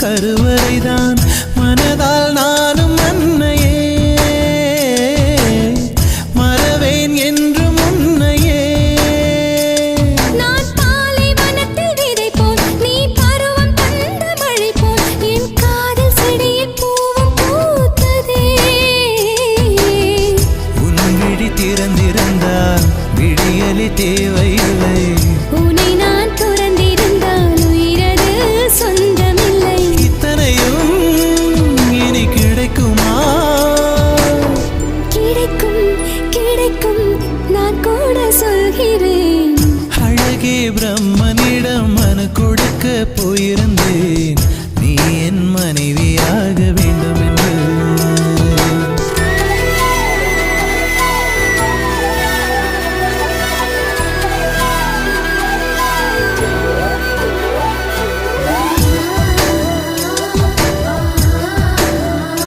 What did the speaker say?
கருவறைதான் மனதால் நானும் அன்னையே மறவேன் என்று முன்னையே நான் பாலை வனத்தில் விதை போல் நீ பருவம் தந்த மழை போல் என் காதல் செடியில் பூவும் பூத்ததே உன் விழி திறந்திருந்தால் விடியலி தேவையில்லை உன்னை நான் துறந்திருந்தால் உயிரது சொந்தமில்லை இத்தனையும் இனி கிடைக்குமா கிடைக்கும் கிடைக்கும் நான் கூட சொல்கிறேன் அழகே பிரம்மனிடம் மனு கொடுக்க போயிருந்தேன்